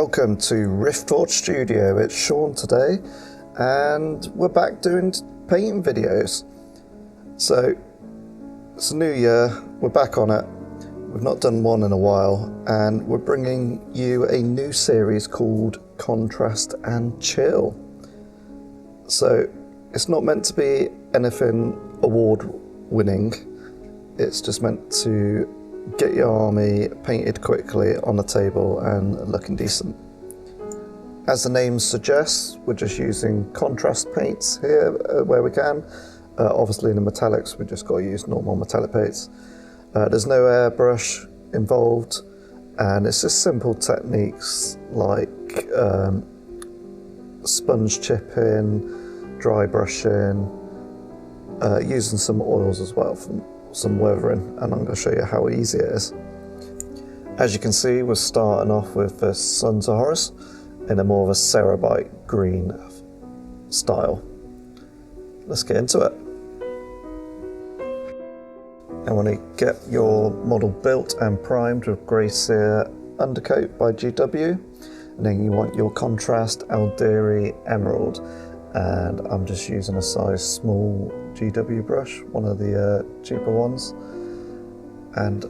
Welcome to Riftforge Studio. It's Sean today, and we're back doing painting videos. So it's a new year, we're back on it. We've not done one in a while, and we're bringing you a new series called Contrast and Chill. So it's not meant to be anything award winning, it's just meant to get your army painted quickly on the table and looking decent. As the name suggests, we're just using contrast paints here where we can. Obviously in the metallics, we just got to use normal metallic paints. There's no airbrush involved, and it's just simple techniques like sponge chipping, dry brushing, using some oils as well from some weathering, and I'm going to show you how easy it is. As you can see, we're starting off with the Sons of Horus in a more of a cerebite green style. Let's get into it. And when you get your model built and primed with Grey Sear Undercoat by GW, and then you want your contrast Alderi Emerald, and I'm just using a size small GW brush, one of the cheaper ones, and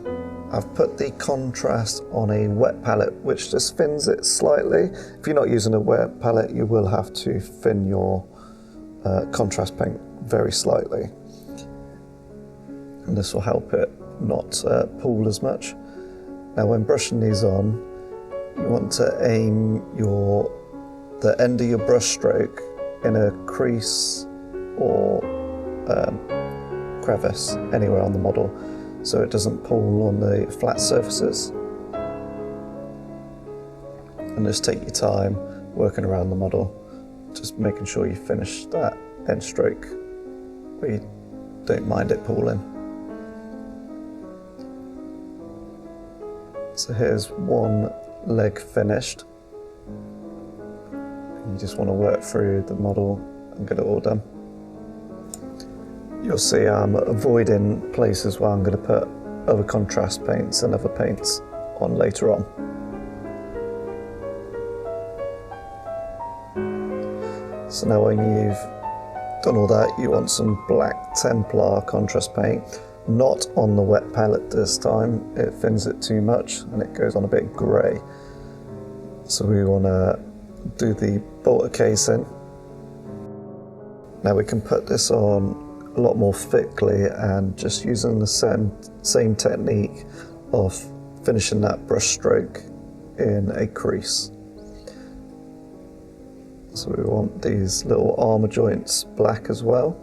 I've put the contrast on a wet palette which just thins it slightly. If you're not using a wet palette, you will have to thin your contrast paint very slightly, and this will help it not pool as much. Now when brushing these on, you want to aim the end of your brush stroke in a crease or crevice anywhere on the model, so it doesn't pull on the flat surfaces. And just take your time working around the model, just making sure you finish that end stroke where you don't mind it pooling. So here's one leg finished. You just want to work through the model and get it all done. You'll see I'm avoiding places where I'm going to put other contrast paints and other paints on later on. So now when you've done all that, you want some black Templar contrast paint, not on the wet palette this time. It thins it too much and it goes on a bit grey. So we want to do the bolter casing. Now we can put this on a lot more thickly and just using the same technique of finishing that brush stroke in a crease. So we want these little armour joints black as well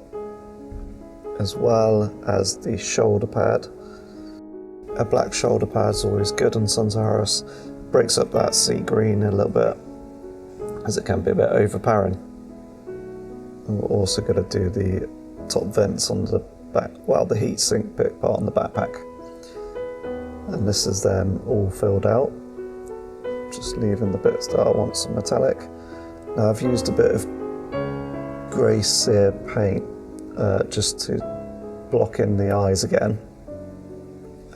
as the shoulder pad. A black shoulder pad is always good on Sons of Horus, breaks up that sea green a little bit as it can be a bit overpowering. And we're also going to do the top vents on the back, well, the heat sink bit part on the backpack. And this is then all filled out, just leaving the bits that I want some metallic. Now I've used a bit of Grey Sear paint just to block in the eyes again,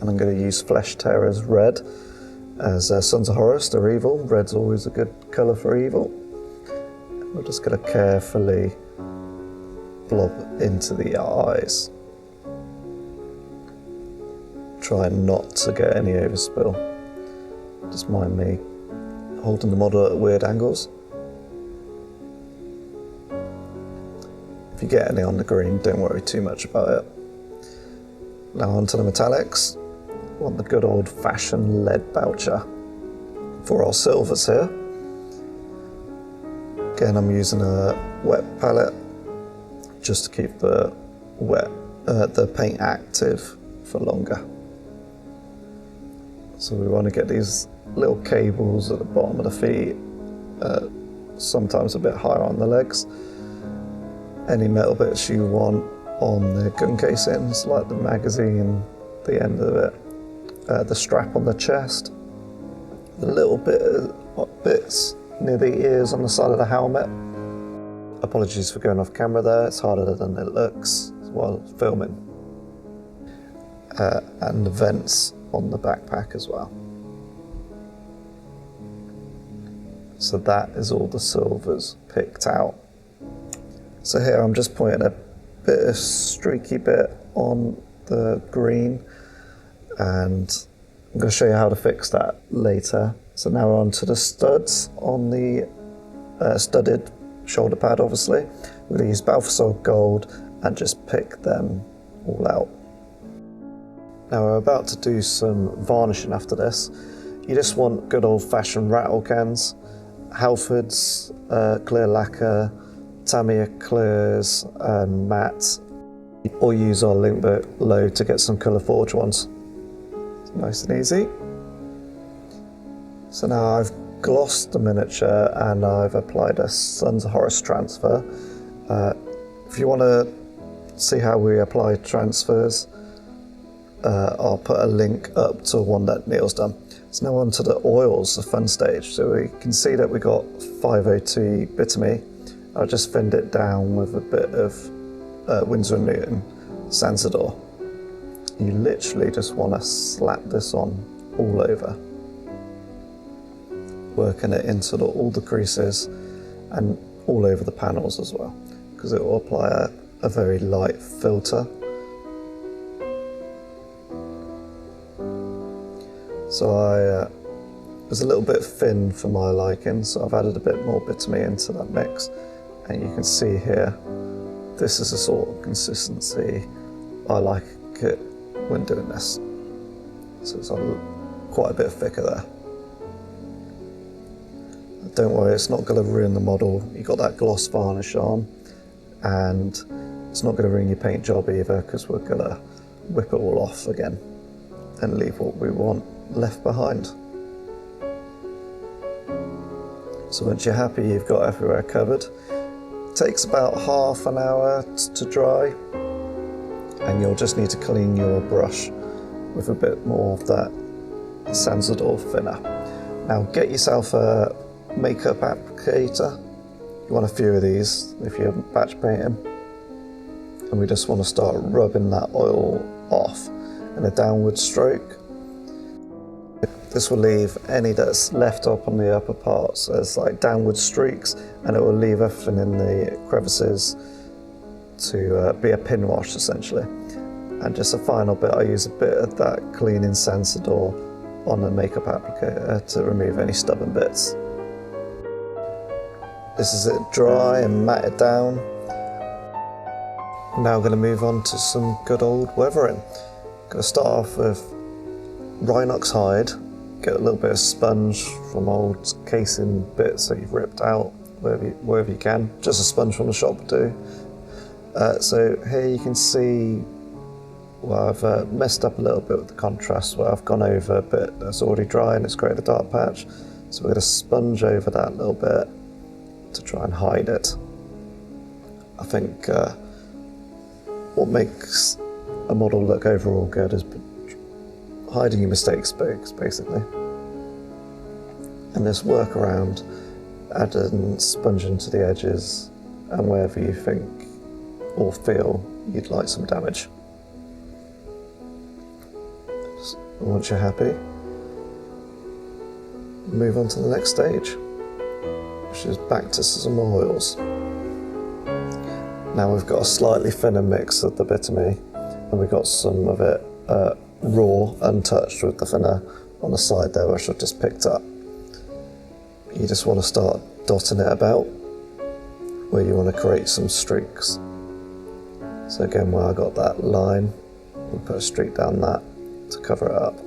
and I'm going to use Flesh Terror's red. As Sons of Horus, they're evil. Red's always a good colour for evil. We're just going to carefully blob into the eyes. Try not to get any overspill. Just mind me holding the model at weird angles. If you get any on the green, don't worry too much about it. Now onto the metallics. We want the good old-fashioned lead voucher for our silvers here. Again, I'm using a wet palette just to keep the paint active for longer. So we want to get these little cables at the bottom of the feet, sometimes a bit higher on the legs. Any metal bits you want on the gun casings, like the magazine, the end of it, the strap on the chest, the little bits near the ears on the side of the helmet. Apologies for going off camera there, it's harder than it looks while filming. And the vents on the backpack as well. So that is all the silvers picked out. So here I'm just putting a bit of streaky bit on the green, and I'm going to show you how to fix that later. So now we're on to the studs on the studded shoulder pad, obviously. We're going to use Balthasar Gold and just pick them all out. Now we're about to do some varnishing after this. You just want good old-fashioned rattle cans, Halford's clear lacquer, Tamiya clears and matte, or use our link below to get some colour forge ones. It's nice and easy. So now I've glossed the miniature and I've applied a Sons of Horus transfer. If you want to see how we apply transfers, I'll put a link up to one that Neil's done. So now on to the oils, the fun stage. So we can see that we got 502 Bitamy. I just thinned it down with a bit of Winsor & Newton Sansador. You literally just want to slap this on all over, working it into all the creases and all over the panels as well, because it will apply a very light filter. So I was a little bit thin for my liking, so I've added a bit more Bitamy into that mix, and you can see here, this is the sort of consistency I like it when doing this. So it's quite a bit thicker there. Don't worry, it's not going to ruin the model. You've got that gloss varnish on, and it's not going to ruin your paint job either, because we're going to whip it all off again and leave what we want left behind. So once you're happy you've got everywhere covered, it takes about half an hour to dry, and you'll just need to clean your brush with a bit more of that Sansador thinner. Now get yourself a makeup applicator. You want a few of these if you're batch painting, and we just want to start rubbing that oil off in a downward stroke. This will leave any that's left up on the upper parts as like downward streaks, and it will leave everything in the crevices to be a pin wash essentially. And just a final bit, I use a bit of that cleaning Sansador on the makeup applicator to remove any stubborn bits. This is it dry and matted down. I'm now going to move on to some good old weathering. I'm going to start off with Rhinox hide. Get a little bit of sponge from old casing bits that you've ripped out wherever you can. Just a sponge from the shop will do. So here you can see, well, I've messed up a little bit with the contrast where I've gone over a bit that's already dry and it's created a dark patch. So we're going to sponge over that little bit to try and hide it. I think what makes a model look overall good is hiding your mistakes, basically. And just work around, adding sponge into the edges and wherever you think or feel you'd like some damage. Once you're happy, move on to the next stage, which is back to some oils. Now we've got a slightly thinner mix of the Bitamy, and we've got some of it raw, untouched with the thinner on the side there, which I've just picked up. You just want to start dotting it about where you want to create some streaks. So again, where I got that line, we'll put a streak down that to cover it up.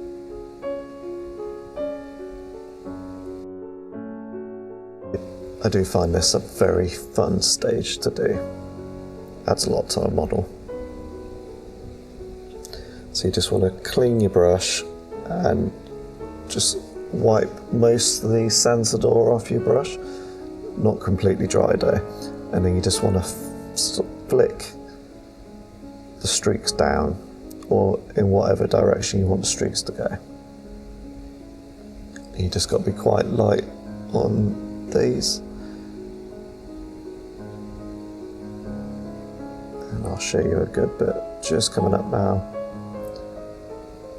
I do find this a very fun stage to do. Adds a lot to a model. So you just want to clean your brush and just wipe most of the Sansador off your brush, not completely dry though, and then you just want to flick the streaks down, or in whatever direction you want the streaks to go. You just got to be quite light on these, and I'll show you a good bit just coming up now.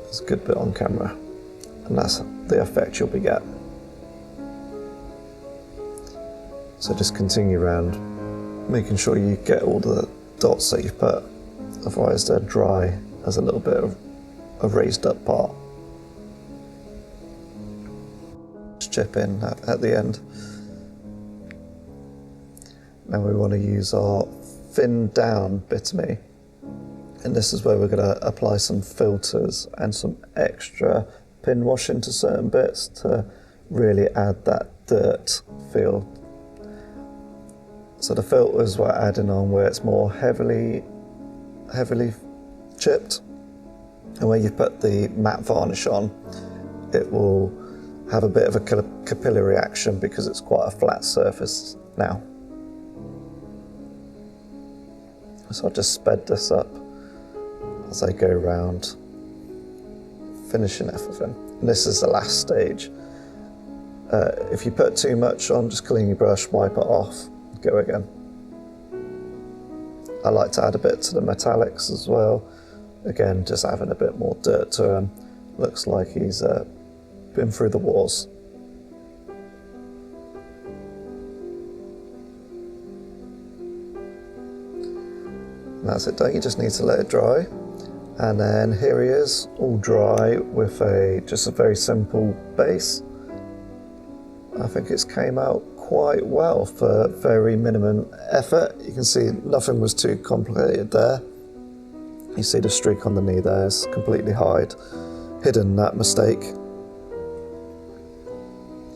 There's a good bit on camera, and that's the effect you'll be getting. So just continue around, making sure you get all the dots that you've put, otherwise they're dry as a little bit of a raised up part. Just chip in at the end. Now we want to use our thinned down bitumen, and this is where we're going to apply some filters and some extra pin wash into certain bits to really add that dirt feel. So the filters we're adding on where it's more heavily chipped, and where you put the matte varnish on, it will have a bit of a capillary action because it's quite a flat surface now. So I'll just sped this up as I go around, finishing everything. And this is the last stage. If you put too much on, just clean your brush, wipe it off, go again. I like to add a bit to the metallics as well. Again, just having a bit more dirt to him. Looks like he's been through the wars. And that's it done, you just need to let it dry. And then here he is, all dry with just a very simple base. I think it's came out quite well for very minimum effort. You can see nothing was too complicated there. You see the streak on the knee there is completely hidden that mistake.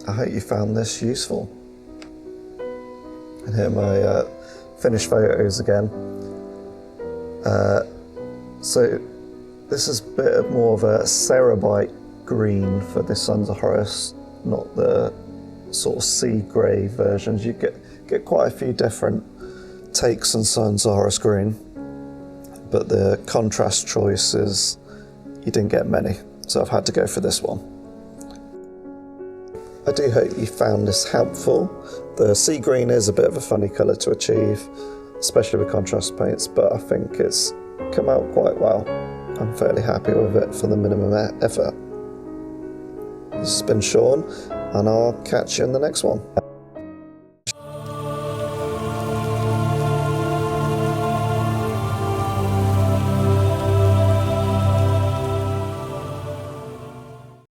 I hope you found this useful. And here are my finished photos again. So this is a bit more of a cerebite green for the Sons of Horus, not the sort of sea grey versions. You get quite a few different takes on Sons of Horus green, but the contrast choices, you didn't get many, so I've had to go for this one. I do hope you found this helpful. The sea green is a bit of a funny colour to achieve, especially with contrast paints, but I think it's come out quite well. I'm fairly happy with it for the minimum effort. This has been Sean, and I'll catch you in the next one.